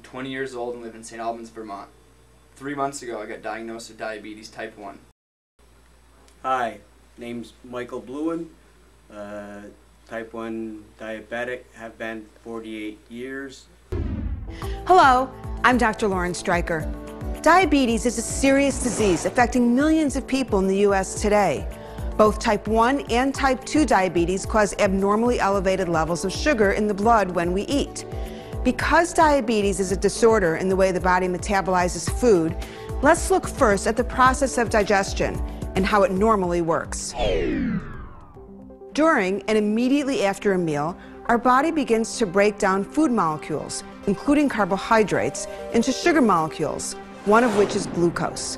20 years old and live in St. Albans, Vermont. 3 months ago, I got diagnosed with diabetes type 1. Hi, name's Michael Blouin, type 1 diabetic, have been 48 years. Hello, I'm Dr. Lauren Stryker. Diabetes is a serious disease affecting millions of people in the U.S. today. Both type 1 and type 2 diabetes cause abnormally elevated levels of sugar in the blood when we eat. Because diabetes is a disorder in the way the body metabolizes food, let's look first at the process of digestion and how it normally works. During and immediately after a meal, our body begins to break down food molecules, including carbohydrates, into sugar molecules, one of which is glucose.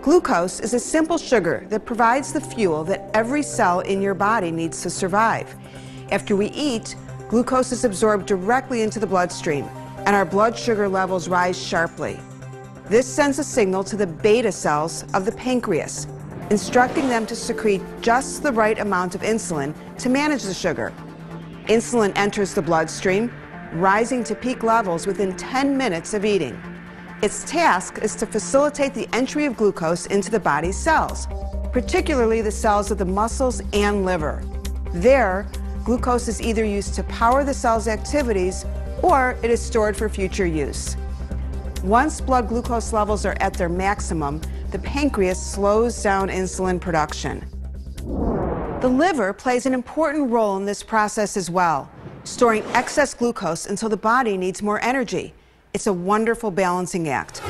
Glucose is a simple sugar that provides the fuel that every cell in your body needs to survive. After we eat, glucose is absorbed directly into the bloodstream, and our blood sugar levels rise sharply. This sends a signal to the beta cells of the pancreas, instructing them to secrete just the right amount of insulin to manage the sugar. Insulin enters the bloodstream, rising to peak levels within 10 minutes of eating. Its task is to facilitate the entry of glucose into the body's cells, particularly the cells of the muscles and liver. There, glucose is either used to power the cell's activities or it is stored for future use. Once blood glucose levels are at their maximum, the pancreas slows down insulin production. The liver plays an important role in this process as well, storing excess glucose until the body needs more energy. It's a wonderful balancing act.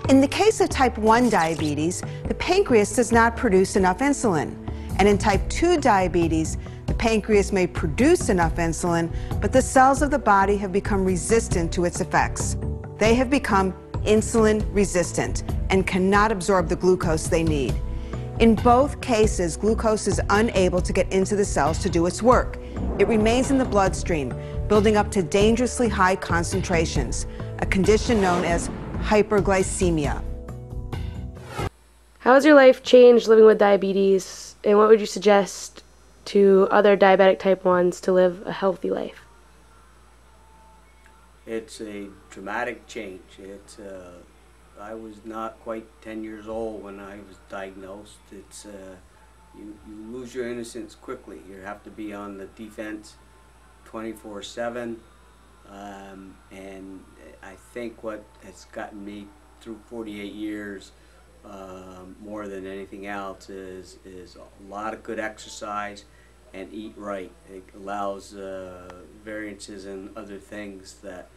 In the case of type 1 diabetes, the pancreas does not produce enough insulin. And in type 2 diabetes, the pancreas may produce enough insulin, but the cells of the body have become resistant to its effects. They have become insulin resistant and cannot absorb the glucose they need. In both cases, glucose is unable to get into the cells to do its work. It remains in the bloodstream, building up to dangerously high concentrations, a condition known as hyperglycemia. How has your life changed living with diabetes, and what would you suggest to other diabetic type 1s to live a healthy life? It's a dramatic change. I was not quite 10 years old when I was diagnosed. You lose your innocence quickly. You have to be on the defense 24/7, and I think what has gotten me through 48 years more than anything else is a lot of good exercise and eat right. It allows variances in other things that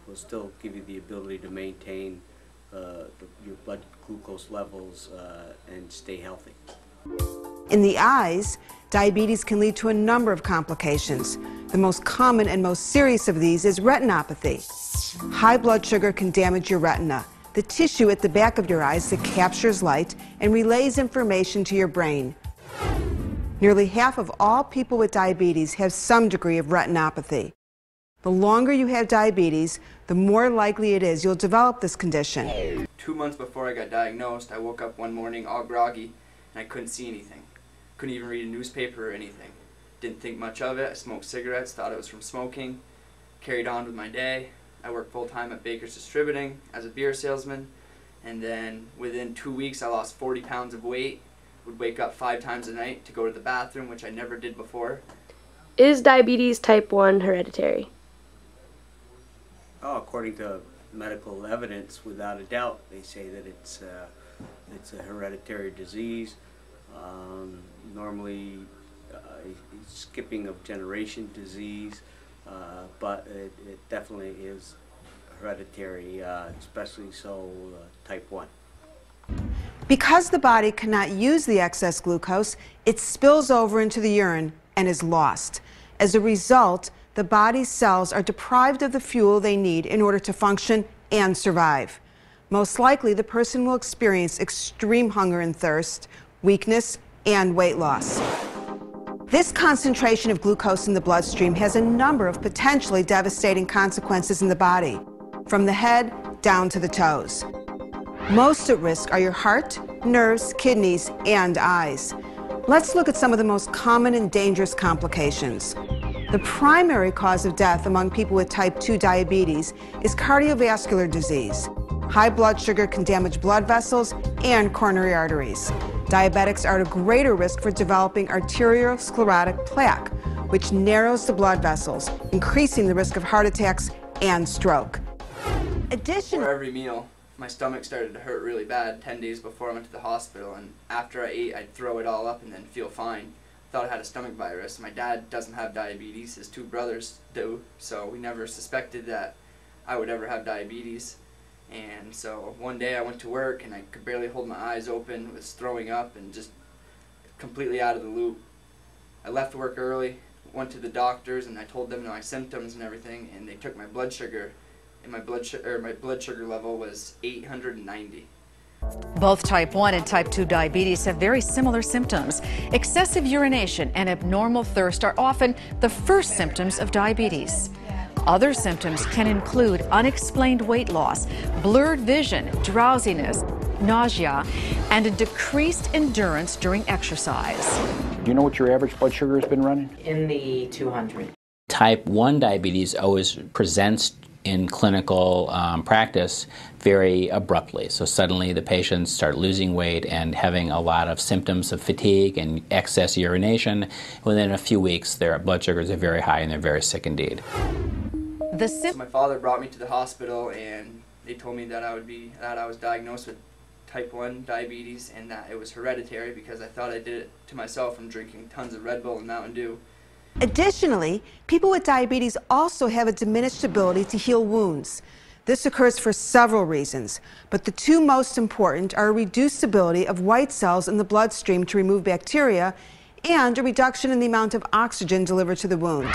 will still give you the ability to maintain your blood glucose levels and stay healthy. In the eyes, diabetes can lead to a number of complications. The most common and most serious of these is retinopathy. High blood sugar can damage your retina, the tissue at the back of your eyes that captures light and relays information to your brain. Nearly half of all people with diabetes have some degree of retinopathy. The longer you have diabetes, the more likely it is you'll develop this condition. 2 months before I got diagnosed, I woke up one morning all groggy and I couldn't see anything. Couldn't even read a newspaper or anything. Didn't think much of it. I smoked cigarettes, thought it was from smoking. Carried on with my day. I worked full-time at Baker's Distributing as a beer salesman, and then within 2 weeks I lost 40 pounds of weight. Would wake up 5 times a night to go to the bathroom, which I never did before. Is diabetes type 1 hereditary? Oh, according to medical evidence, without a doubt, they say that it's a hereditary disease. Normally, skipping of generation disease, but it definitely is hereditary, especially so type 1. Because the body cannot use the excess glucose, it spills over into the urine and is lost. As a result, the body's cells are deprived of the fuel they need in order to function and survive. Most likely, the person will experience extreme hunger and thirst, weakness, and weight loss. This concentration of glucose in the bloodstream has a number of potentially devastating consequences in the body, from the head down to the toes. Most at risk are your heart, nerves, kidneys, and eyes. Let's look at some of the most common and dangerous complications. The primary cause of death among people with type 2 diabetes is cardiovascular disease. High blood sugar can damage blood vessels and coronary arteries. Diabetics are at a greater risk for developing arteriosclerotic plaque, which narrows the blood vessels, increasing the risk of heart attacks and stroke. Before every meal, my stomach started to hurt really bad 10 days before I went to the hospital, and after I ate, I'd throw it all up and then feel fine. Thought I had a stomach virus. My dad doesn't have diabetes, his two brothers do, so we never suspected that I would ever have diabetes. And so one day I went to work and I could barely hold my eyes open, was throwing up and just completely out of the loop. I left work early, went to the doctors, and I told them my symptoms and everything, and they took my blood sugar, and my blood sugar level was 890. Both type 1 and type 2 diabetes have very similar symptoms. Excessive urination and abnormal thirst are often the first symptoms of diabetes. Other symptoms can include unexplained weight loss, blurred vision, drowsiness, nausea, and a decreased endurance during exercise. Do you know what your average blood sugar has been running? In the 200. Type 1 diabetes always presents in clinical practice very abruptly. So suddenly the patients start losing weight and having a lot of symptoms of fatigue and excess urination. Within a few weeks, their blood sugars are very high and they're very sick indeed. So my father brought me to the hospital and they told me that I was diagnosed with type 1 diabetes and that it was hereditary because I thought I did it to myself from drinking tons of Red Bull and Mountain Dew. Additionally, people with diabetes also have a diminished ability to heal wounds. This occurs for several reasons, but the two most important are a reduced ability of white cells in the bloodstream to remove bacteria and a reduction in the amount of oxygen delivered to the wound.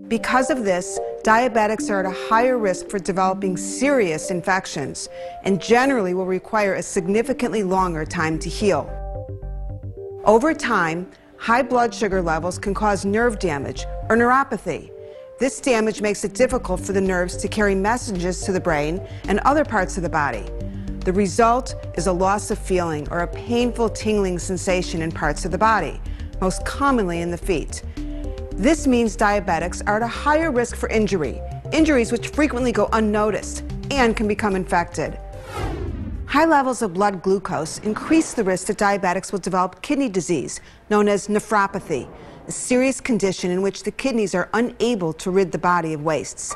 Because of this, diabetics are at a higher risk for developing serious infections and generally will require a significantly longer time to heal. Over time, high blood sugar levels can cause nerve damage or neuropathy. This damage makes it difficult for the nerves to carry messages to the brain and other parts of the body. The result is a loss of feeling or a painful tingling sensation in parts of the body, most commonly in the feet. This means diabetics are at a higher risk for injuries which frequently go unnoticed and can become infected. High levels of blood glucose increase the risk that diabetics will develop kidney disease, known as nephropathy, a serious condition in which the kidneys are unable to rid the body of wastes.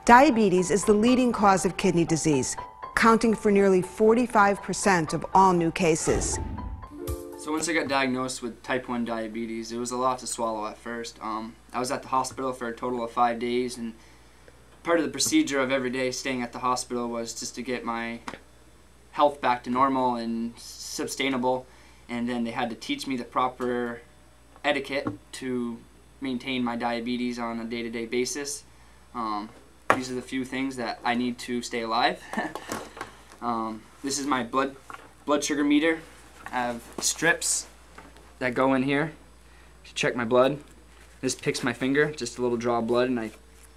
Diabetes is the leading cause of kidney disease, accounting for nearly 45% of all new cases. So once I got diagnosed with type 1 diabetes, it was a lot to swallow at first. I was at the hospital for a total of 5 days, and part of the procedure of every day staying at the hospital was just to get my health back to normal and sustainable, and then they had to teach me the proper etiquette to maintain my diabetes on a day-to-day basis. These are the few things that I need to stay alive. This is my blood sugar meter. I have strips that go in here to check my blood. This picks my finger, just a little draw of blood, and I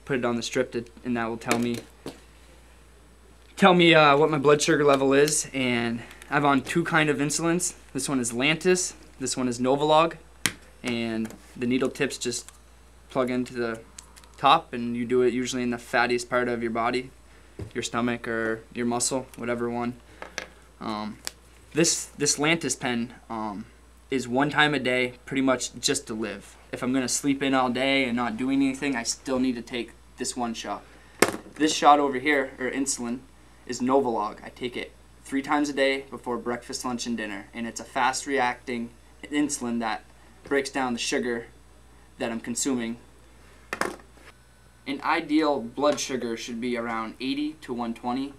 put it on the strip and that will tell me what my blood sugar level is. And I'm on two kind of insulins. This one is Lantus, this one is Novolog, and the needle tips just plug into the top, and you do it usually in the fattiest part of your body, your stomach or your muscle, whatever one. This Lantus pen is 1 time a day, pretty much just to live. If I'm gonna sleep in all day and not doing anything, I still need to take this one shot. This shot over here, or insulin, is Novolog. I take it 3 times a day before breakfast, lunch, and dinner, and it's a fast-reacting insulin that breaks down the sugar that I'm consuming. An ideal blood sugar should be around 80 to 120.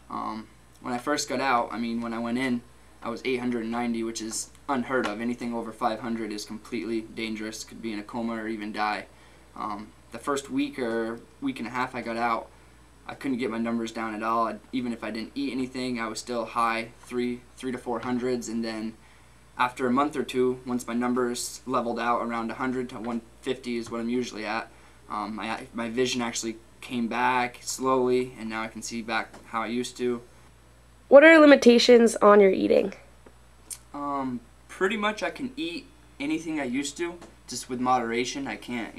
When I first got out, when I went in, I was 890, which is unheard of. Anything over 500 is completely dangerous, could be in a coma or even die. The first week or week and a half I got out, I couldn't get my numbers down at all. Even if I didn't eat anything, I was still high, 3 to 400s, and then after a month or two, once my numbers leveled out around 100 to 150 is what I'm usually at, my vision actually came back slowly, and now I can see back how I used to. What are limitations on your eating? Pretty much I can eat anything I used to just with moderation. I can't,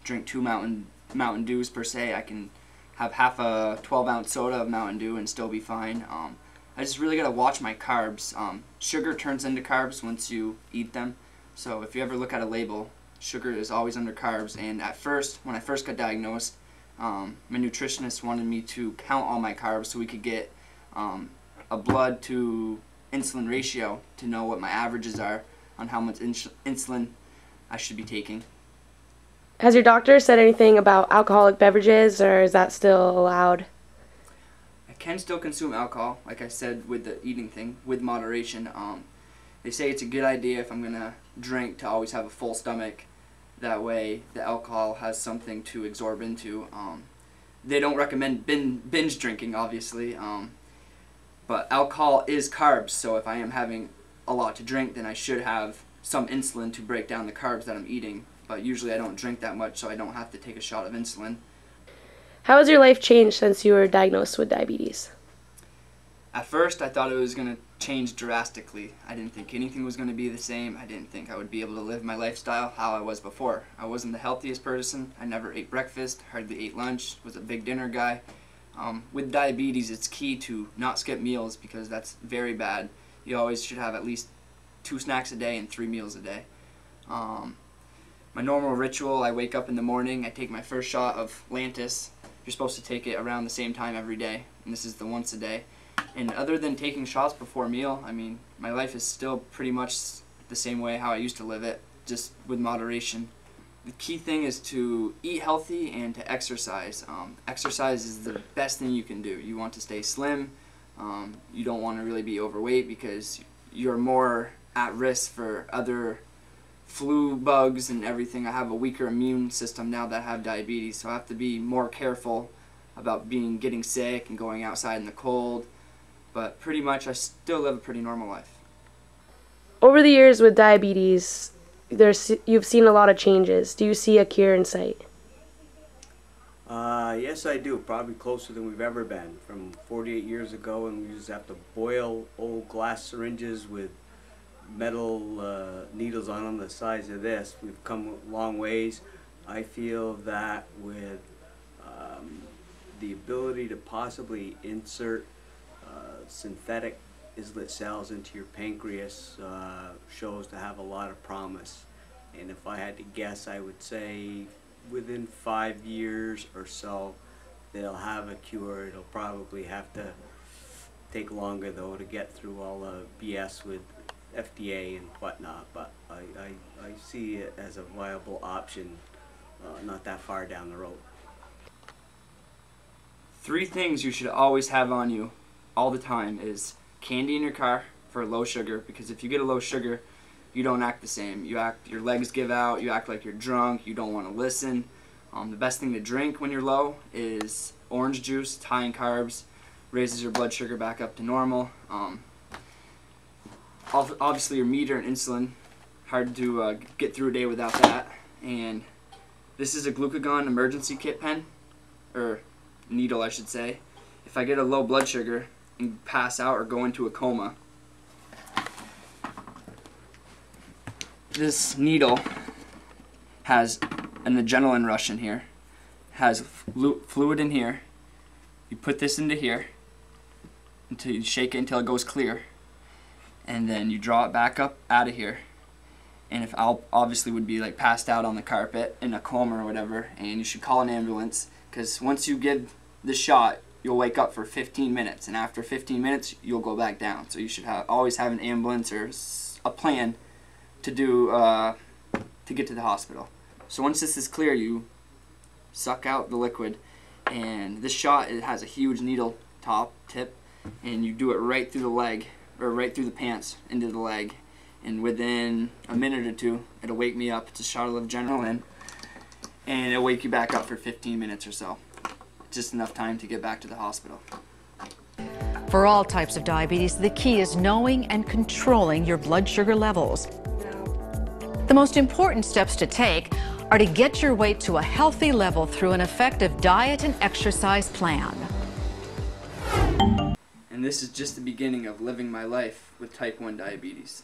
drink 2 Mountain Dews per se. I can have half a 12-ounce soda of Mountain Dew and still be fine. I just really gotta watch my carbs. Sugar turns into carbs once you eat them. So if you ever look at a label, sugar is always under carbs. And at first, when I first got diagnosed, my nutritionist wanted me to count all my carbs so we could get a blood to insulin ratio to know what my averages are on how much insulin I should be taking. Has your doctor said anything about alcoholic beverages, or is that still allowed? I can still consume alcohol, like I said with the eating thing, with moderation. They say it's a good idea if I'm gonna drink to always have a full stomach. That way the alcohol has something to absorb into. They don't recommend binge drinking, obviously, but alcohol is carbs, so if I am having a lot to drink, then I should have some insulin to break down the carbs that I'm eating. But usually I don't drink that much, so I don't have to take a shot of insulin. How has your life changed since you were diagnosed with diabetes? At first, I thought it was going to change drastically. I didn't think anything was going to be the same. I didn't think I would be able to live my lifestyle how I was before. I wasn't the healthiest person. I never ate breakfast, hardly ate lunch, was a big dinner guy. With diabetes, it's key to not skip meals because that's very bad. You always should have at least 2 snacks a day and 3 meals a day. My normal ritual, I wake up in the morning, I take my first shot of Lantus. You're supposed to take it around the same time every day, and this is the once a day. And other than taking shots before meal, I mean, my life is still pretty much the same way how I used to live it, just with moderation. The key thing is to eat healthy and to exercise. Exercise is the best thing you can do. You want to stay slim. You don't want to really be overweight because you're more at risk for other flu bugs and everything. I have a weaker immune system now that I have diabetes, so I have to be more careful about getting sick and going outside in the cold. But pretty much I still live a pretty normal life. Over the years with diabetes, you've seen a lot of changes. Do you see a cure in sight? Yes, I do. Probably closer than we've ever been. From 48 years ago, and we used to have to boil old glass syringes with metal needles on them the size of this. We've come a long ways. I feel that with the ability to possibly insert synthetic islet cells into your pancreas shows to have a lot of promise. And if I had to guess, I would say within 5 years or so they'll have a cure. It'll probably have to take longer though to get through all the BS with FDA and whatnot, but I see it as a viable option not that far down the road. 3 things you should always have on you all the time is candy in your car for low sugar, because if you get a low sugar, you don't act the same. Your legs give out, you act like you're drunk, you don't want to listen. The best thing to drink when you're low is orange juice. It's high in carbs, raises your blood sugar back up to normal. Obviously your meter and insulin, hard to get through a day without that. And this is a glucagon emergency kit pen, or needle I should say. If I get a low blood sugar and pass out or go into a coma, this needle has an adrenaline rush in here, has fluid in here. You put this into here until you shake it until it goes clear, and then you draw it back up out of here. And if I'll obviously would be like passed out on the carpet in a coma or whatever, and you should call an ambulance, because once you give the shot, you'll wake up for 15 minutes, and after 15 minutes you'll go back down. So you should always have an ambulance or a plan to do to get to the hospital. So once this is clear, you suck out the liquid, and this shot, it has a huge needle tip, and you do it right through the leg, or right through the pants into the leg, and within a minute or 2 it'll wake me up. It's a shot of adrenaline, and it'll wake you back up for 15 minutes or so. Just enough time to get back to the hospital. For all types of diabetes, the key is knowing and controlling your blood sugar levels. The most important steps to take are to get your weight to a healthy level through an effective diet and exercise plan. And this is just the beginning of living my life with type 1 diabetes.